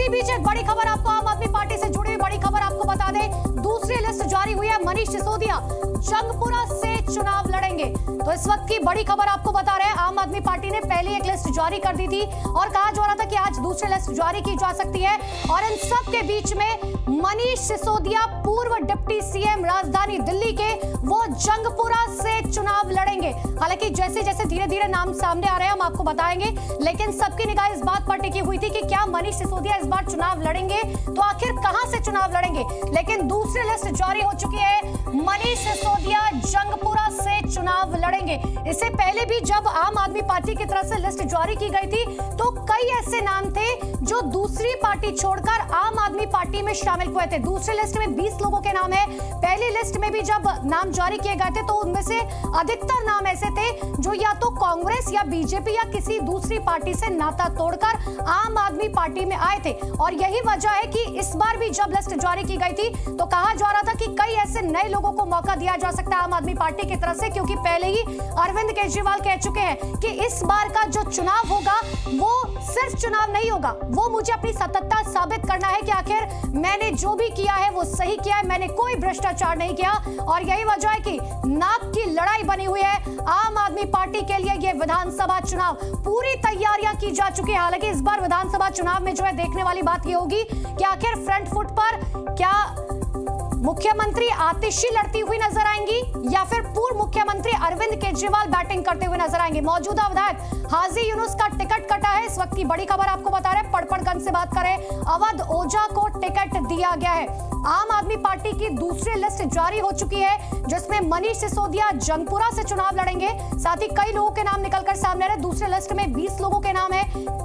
बीच एक बड़ी खबर आपको आम आदमी पार्टी से जुड़ी हुई बड़ी खबर आपको बता दें, दूसरी लिस्ट जारी हुई है। मनीष सिसोदिया जंगपुरा से चुनाव लड़ेंगे। तो इस वक्त की बड़ी खबर आपको बता रहे हैं, आम आदमी पार्टी ने पहले एक लिस्ट जारी कर दी थी और कहा जा रहा था कि आज दूसरी लिस्ट जारी की जा सकती है। और इन सब के बीच में मनीष सिसोदिया पूर्व डिप्टी सीएम राजधानी दिल्ली के, वो जंगपुरा से चुनाव लड़ेंगे। हालांकि जैसे जैसे धीरे धीरे नाम सामने आ रहे हैं हम आपको बताएंगे, लेकिन सबकी निगाह इस बात पर टिकी हुई थी कि क्या मनीष सिसोदिया इस बार चुनाव लड़ेंगे, तो आखिर कहां से चुनाव लड़ेंगे। लेकिन दूसरी लिस्ट जारी हो चुकी है, मनीष सिसोदिया जंगपुरा से चुनाव लड़ेंगे। इससे पहले भी जब आम आदमी पार्टी की तरफ से लिस्ट जारी की गई थी तो कई ऐसे नाम थे जो दूसरी पार्टी छोड़कर आम आदमी पार्टी में शामिल हुए थे। दूसरी लिस्ट में 20 लोगों के नाम है। पहली लिस्ट में भी जब नाम जारी किए गए थे तो उनमें से अधिकतर नाम ऐसे थे जो या तो कांग्रेस या बीजेपी या किसी दूसरी पार्टी से नाता तोड़कर आम आदमी पार्टी में आए थे। और यही वजह है कि इस बार भी जब लिस्ट जारी की गई थी तो कहा जा रहा था कि कई ऐसे नए लोगों को मौका दिया जा सकता है आम आदमी पार्टी की तरफ से, क्योंकि पहले ही अरविंद केजरीवाल कह चुके हैं कि इस बार का जो चुनाव होगा वो सिर्फ चुनाव नहीं होगा, वो मुझे अपनी सत्ता साबित करना है कि आखिर मैंने जो भी किया है वो सही किया है, मैंने कोई भ्रष्टाचार नहीं किया। और यही वजह है कि नाक की लड़ाई बनी हुई है आम आदमी पार्टी के लिए। ये विधानसभा चुनाव पूरी तैयारियां की जा चुकी है। हालांकि इस बार विधानसभा चुनाव में जो है देखने वाली बात ये होगी कि आखिर फ्रंट फुट पर क्या मुख्यमंत्री आतिशी लड़ती हुई नजर आएंगी या फिर पूर्व मुख्यमंत्री अरविंद केजरीवाल बैटिंग करते हुए नजर आएंगे। मौजूदा विधायक हाजी यूनुस का टिकट कटा है। इस वक्त की बड़ी खबर आपको बता रहे हैं, पड़पड़गंज से बात करें, अवध ओझा को टिकट दिया गया है। आम आदमी पार्टी की दूसरी लिस्ट जारी हो चुकी है जिसमें मनीष सिसोदिया जंगपुरा से चुनाव लड़ेंगे। साथ ही कई लोगों के नाम निकलकर सामने आ रहे। दूसरी लिस्ट में 20 लोगों के नाम है।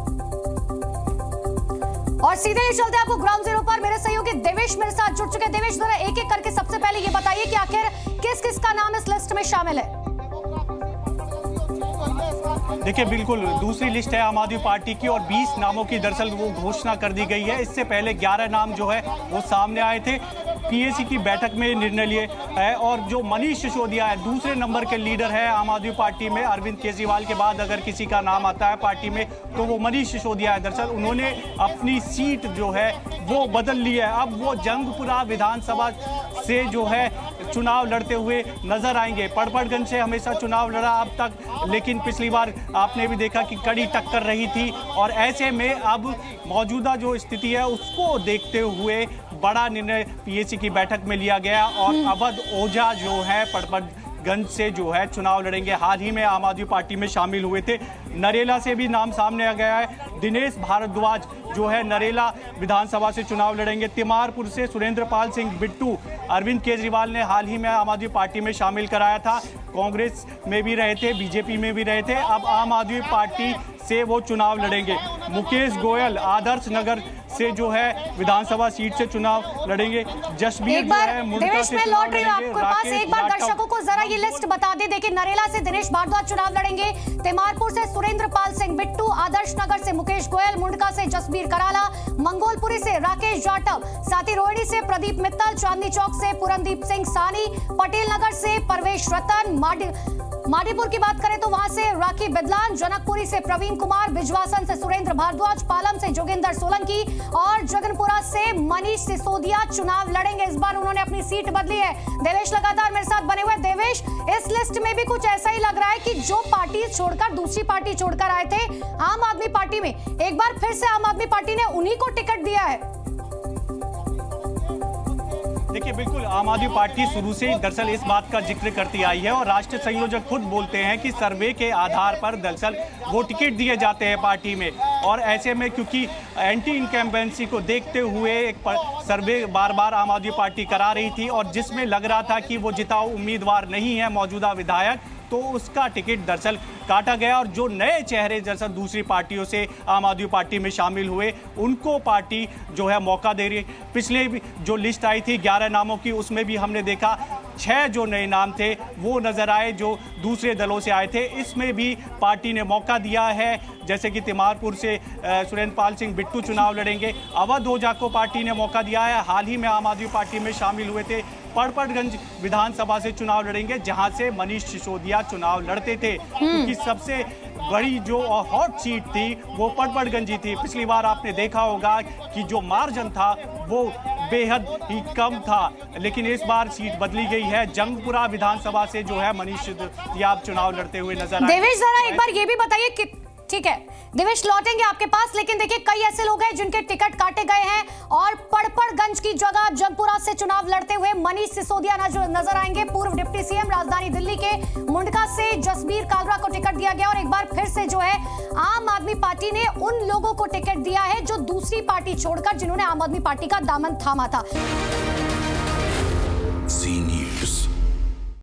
और सीधे ही चलते हैं आपको ग्राउंड जीरो पर, मेरे सहयोगी देवेश मेरे साथ जुड़ चुके हैं। देवेश, जरा एक एक करके सबसे पहले ये बताइए कि आखिर किस किस का नाम इस लिस्ट में शामिल है। देखिए, बिल्कुल दूसरी लिस्ट है आम आदमी पार्टी की और 20 नामों की दरअसल वो घोषणा कर दी गई है। इससे पहले 11 नाम जो है वो सामने आए थे, पीएसी की बैठक में निर्णय लिए है। और जो मनीष सिसोदिया है, दूसरे नंबर के लीडर है आम आदमी पार्टी में। अरविंद केजरीवाल के बाद अगर किसी का नाम आता है पार्टी में तो वो मनीष सिसोदिया है। दरअसल उन्होंने अपनी सीट जो है वो बदल ली है। अब वो जंगपुरा विधानसभा से जो है चुनाव लड़ते हुए नजर आएंगे। पड़पड़गंज से हमेशा चुनाव लड़ा अब तक, लेकिन पिछली बार आपने भी देखा कि कड़ी टक्कर रही थी। और ऐसे में अब मौजूदा जो स्थिति है उसको देखते हुए बड़ा निर्णय पीएसी की बैठक में लिया गया और अवध ओझा जो है पड़पड़गंज से जो है चुनाव लड़ेंगे। हाल ही में आम आदमी पार्टी में शामिल हुए थे। नरेला से भी नाम सामने आ गया है। दिनेश भारद्वाज जो है नरेला विधानसभा से चुनाव लड़ेंगे। तिमारपुर से सुरेंद्रपाल सिंह बिट्टू, अरविंद केजरीवाल ने हाल ही में आम आदमी पार्टी में शामिल कराया था। कांग्रेस में भी रहे थे, बीजेपी में भी रहे थे, अब आम आदमी पार्टी से वो चुनाव लड़ेंगे। मुकेश गोयल आदर्श नगर से जो है विधानसभा सीट से चुनाव लड़ेंगे। जसबीर एक बार देवेश में लौट रही हूं आपके पास, एक बार दर्शकों को जरा ये लिस्ट बता दें। देखिए, नरेला से दिनेश भारद्वाज चुनाव लड़ेंगे, तिमारपुर से सुरेंद्रपाल सिंह बिट्टू, आदर्श नगर से मुकेश गोयल, मुंडका से जसबीर कराला, मंगोलपुरी से राकेश जाटव, साथ ही रोहिणी से प्रदीप मित्तल, चांदनी चौक से पूरनदीप सिंह सानी, पटेल नगर से परवेश रतन, माडीपुर की बात करें तो वहां से राखी बिदलान, जनकपुरी से प्रवीण कुमार, बिजवासन से सुरेंद्र भारद्वाज, पालम से जोगिंदर सोलंकी और जगनपुरा से मनीष सिसोदिया चुनाव लड़ेंगे। इस बार उन्होंने अपनी सीट बदली है। देवेश लगातार मेरे साथ बने हुए। देवेश, इस लिस्ट में भी कुछ ऐसा ही लग रहा है कि जो पार्टी छोड़कर दूसरी पार्टी छोड़कर आए थे आम आदमी पार्टी में, एक बार फिर से आम आदमी पार्टी ने उन्हीं को टिकट दिया है। देखिए, बिल्कुल आम आदमी पार्टी शुरू से ही दरअसल इस बात का जिक्र करती आई है और राष्ट्रीय संयोजक खुद बोलते हैं कि सर्वे के आधार पर दरअसल वो टिकट दिए जाते हैं पार्टी में। और ऐसे में क्योंकि एंटी इनकम्बेंसी को देखते हुए एक सर्वे बार बार आम आदमी पार्टी करा रही थी और जिसमें लग रहा था कि वो जिताऊ उम्मीदवार नहीं है मौजूदा विधायक, तो उसका टिकट दरअसल काटा गया। और जो नए चेहरे दरअसल दूसरी पार्टियों से आम आदमी पार्टी में शामिल हुए उनको पार्टी जो है मौका दे रही है। पिछले जो लिस्ट आई थी 11 नामों की, उसमें भी हमने देखा 6 जो नए नाम थे वो नजर आए जो दूसरे दलों से आए थे। इसमें भी पार्टी ने मौका दिया है, जैसे कि तिमारपुर से सुरेंद्रपाल सिंह बिट्टू चुनाव लड़ेंगे। अवध ओझा को पार्टी ने मौका दिया है, हाल ही में आम आदमी पार्टी में शामिल हुए थे। पड़पड़गंज विधानसभा से चुनाव लड़ेंगे जहां से मनीष सिसोदिया चुनाव लड़ते थे, क्योंकि सबसे बड़ी जो हॉट सीट थी वो पड़पड़गंजी थी। पिछली बार आपने देखा होगा कि जो मार्जिन था वो बेहद ही कम था, लेकिन इस बार सीट बदली गई है। जंगपुरा विधानसभा से जो है मनीष सिसोदिया चुनाव लड़ते हुए नजर आए। देवेश, जरा एक बार ये भी बताइए कि ठीक है देवेश, लौटेंगे आपके पास, लेकिन देखिए कई ऐसे लोग हैं जिनके टिकट काटे गए हैं और पड़पड़गंज की जगह जंगपुरा से चुनाव लड़ते हुए मनीष सिसोदिया नजर आएंगे। पूर्व डिप्टी सीएम राजधानी दिल्ली के मुंडका से जसबीर कालरा को टिकट दिया गया और एक बार फिर से जो है आम आदमी पार्टी ने उन लोगों को टिकट दिया है जो दूसरी पार्टी छोड़कर जिन्होंने आम आदमी पार्टी का दामन थामा था।